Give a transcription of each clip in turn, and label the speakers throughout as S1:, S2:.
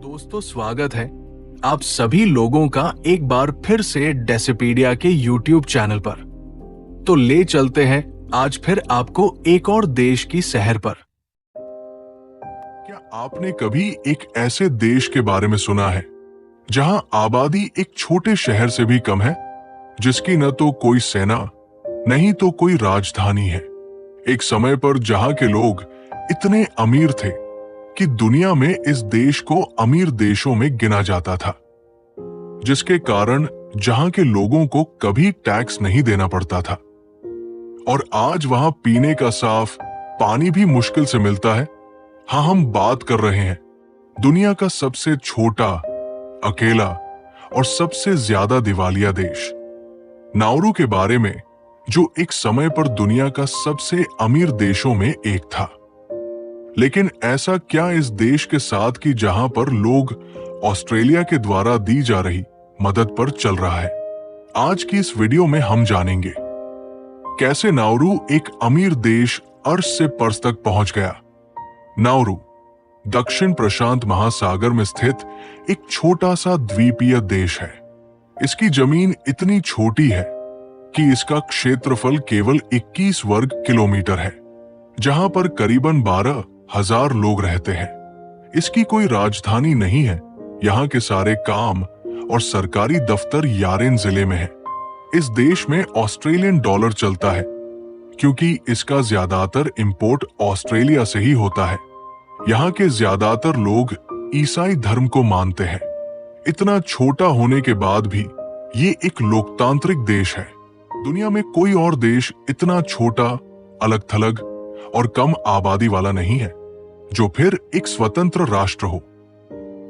S1: दोस्तों, स्वागत है आप सभी लोगों का एक बार फिर से डेसिपीडिया के YouTube चैनल पर। तो ले चलते हैं आज फिर आपको एक और देश की सैर पर।
S2: क्या आपने कभी एक ऐसे देश के बारे में सुना है जहां आबादी एक छोटे शहर से भी कम है, जिसकी न तो कोई सेना नहीं तो कोई राजधानी है। एक समय पर जहां के लोग इतने अमीर थे कि दुनिया में इस देश को अमीर देशों में गिना जाता था, जिसके कारण जहां के लोगों को कभी टैक्स नहीं देना पड़ता था। और आज वहां पीने का साफ पानी भी मुश्किल से मिलता है। हाँ, हम बात कर रहे हैं दुनिया का सबसे छोटा, अकेला और सबसे ज्यादा दिवालिया देश नाउरू के बारे में, जो एक समय पर दुनिया का सबसे अमीर देशों में एक था। लेकिन ऐसा क्या इस देश के साथ कि जहां पर लोग ऑस्ट्रेलिया के द्वारा दी जा रही मदद पर चल रहा है? आज की इस वीडियो में हम जानेंगे कैसे नाउरू एक अमीर देश अर्श से पर्स तक पहुंच गया। नाउरू दक्षिण प्रशांत महासागर में स्थित एक छोटा सा द्वीपीय देश है। इसकी जमीन इतनी छोटी है कि इसका क्षेत्रफल केवल 21 वर्ग किलोमीटर है, जहां पर करीबन 12,000 लोग रहते हैं। इसकी कोई राजधानी नहीं है। यहाँ के सारे काम और सरकारी दफ्तर यारेन जिले में है। इस देश में ऑस्ट्रेलियन डॉलर चलता है, क्योंकि इसका ज्यादातर इंपोर्ट ऑस्ट्रेलिया से ही होता है। यहाँ के ज्यादातर लोग ईसाई धर्म को मानते हैं। इतना छोटा होने के बाद भी ये एक लोकतांत्रिक देश है। दुनिया में कोई और देश इतना छोटा, अलग थलग और कम आबादी वाला नहीं है, जो फिर एक स्वतंत्र राष्ट्र हो।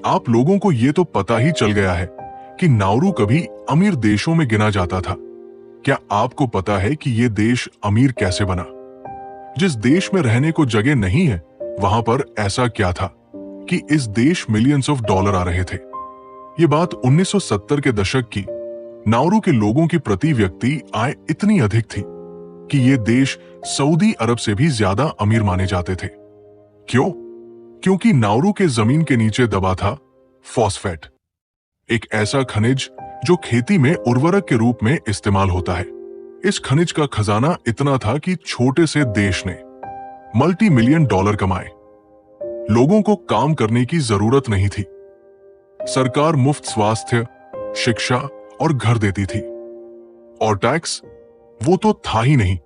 S2: आप लोगों को ये तो पता ही चल गया है कि नाउरू कभी अमीर देशों में गिना जाता था। क्या आपको पता है कि ये देश अमीर कैसे बना? जिस देश में रहने को जगह नहीं है, वहां पर ऐसा क्या था कि इस देश मिलियंस ऑफ डॉलर आ रहे थे? ये बात 1970 के दशक की। नाउरू के लोगों की प्रति व्यक्ति आय इतनी अधिक थी कि ये देश सऊदी अरब से भी ज्यादा अमीर माने जाते थे। क्यों? क्योंकि नाउरू के जमीन के नीचे दबा था फॉस्फेट, एक ऐसा खनिज जो खेती में उर्वरक के रूप में इस्तेमाल होता है। इस खनिज का खजाना इतना था कि छोटे से देश ने मल्टी मिलियन डॉलर कमाए। लोगों को काम करने की जरूरत नहीं थी। सरकार मुफ्त स्वास्थ्य, शिक्षा और घर देती थी। और टैक्स वो तो था ही नहीं,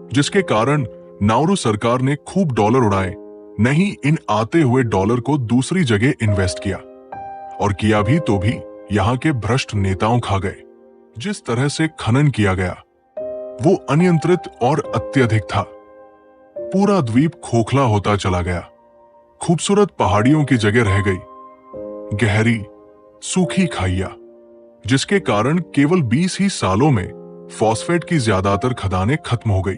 S2: जिसके कारण नाउरू सरकार ने खूब डॉलर उड़ाए, नहीं इन आते हुए डॉलर को दूसरी जगह इन्वेस्ट किया। और किया भी तो भी यहाँ के भ्रष्ट नेताओं खा गए। जिस तरह से खनन किया गया वो अनियंत्रित और अत्यधिक था। पूरा द्वीप खोखला होता चला गया। खूबसूरत पहाड़ियों की जगह रह गई गहरी सूखी खाइयां, जिसके कारण केवल 20 ही सालों में फॉस्फेट की ज्यादातर खदानें खत्म हो गई।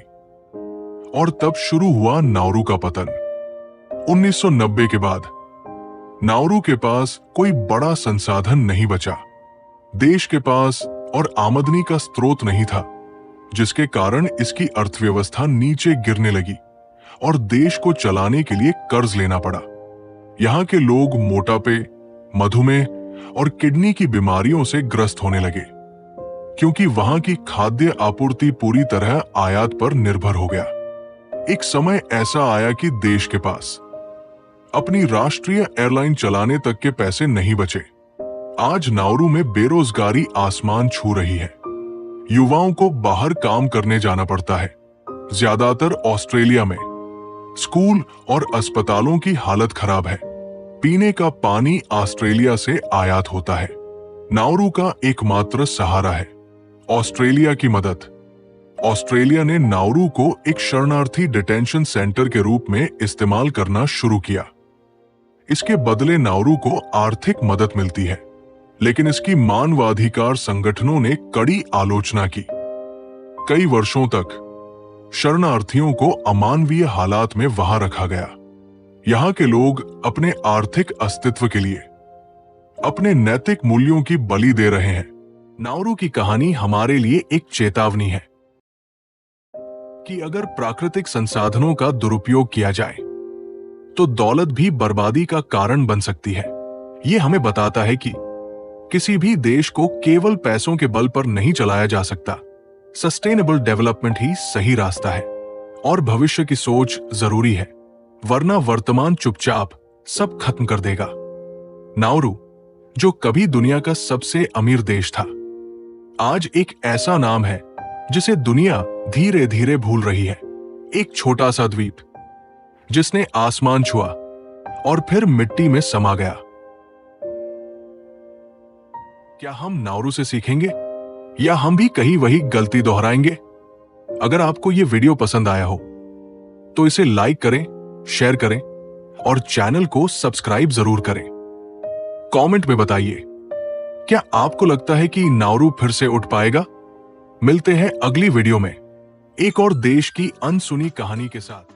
S2: और तब शुरू हुआ नाउरू का पतन। 1990 के बाद नाउरू के पास कोई बड़ा संसाधन नहीं बचा। देश के पास और आमदनी का स्रोत नहीं था, जिसके कारण इसकी अर्थव्यवस्था नीचे गिरने लगी और देश को चलाने के लिए कर्ज लेना पड़ा। यहाँ के लोग मोटापे, मधुमेह और किडनी की बीमारियों से ग्रस्त होने लगे, क्योंकि वहां की खाद्य आपूर्ति पूरी तरह आयात पर निर्भर हो गया। एक समय ऐसा आया कि देश के पास अपनी राष्ट्रीय एयरलाइन चलाने तक के पैसे नहीं बचे। आज नाउरू में बेरोजगारी आसमान छू रही है। युवाओं को बाहर काम करने जाना पड़ता है। ज्यादातर ऑस्ट्रेलिया में स्कूल और अस्पतालों की हालत खराब है। पीने का पानी ऑस्ट्रेलिया से आयात होता है। नाउरू का एकमात्र सहारा है ऑस्ट्रेलिया की मदद। ऑस्ट्रेलिया ने नाउरू को एक शरणार्थी डिटेंशन सेंटर के रूप में इस्तेमाल करना शुरू किया। इसके बदले नाउरू को आर्थिक मदद मिलती है, लेकिन इसकी मानवाधिकार संगठनों ने कड़ी आलोचना की। कई वर्षों तक शरणार्थियों को अमानवीय हालात में वहां रखा गया। यहाँ के लोग अपने आर्थिक अस्तित्व के लिए अपने नैतिक मूल्यों की बलि दे रहे हैं। नाउरू की कहानी हमारे लिए एक चेतावनी है कि अगर प्राकृतिक संसाधनों का दुरुपयोग किया जाए तो दौलत भी बर्बादी का कारण बन सकती है।
S1: ये हमें बताता है कि किसी भी देश को केवल पैसों के बल पर नहीं चलाया जा सकता। सस्टेनेबल डेवलपमेंट ही सही रास्ता है और भविष्य की सोच जरूरी है, वरना वर्तमान चुपचाप सब खत्म कर देगा। नाउरू, जो कभी दुनिया का सबसे अमीर देश था, आज एक ऐसा नाम है जिसे दुनिया धीरे धीरे भूल रही है। एक छोटा सा द्वीप जिसने आसमान छुआ और फिर मिट्टी में समा गया। क्या हम नाउरू से सीखेंगे या हम भी कहीं वही गलती दोहराएंगे? अगर आपको यह वीडियो पसंद आया हो तो इसे लाइक करें, शेयर करें और चैनल को सब्सक्राइब जरूर करें। कमेंट में बताइए, क्या आपको लगता है कि नाउरू फिर से उठ पाएगा? मिलते हैं अगली वीडियो में एक और देश की अनसुनी कहानी के साथ।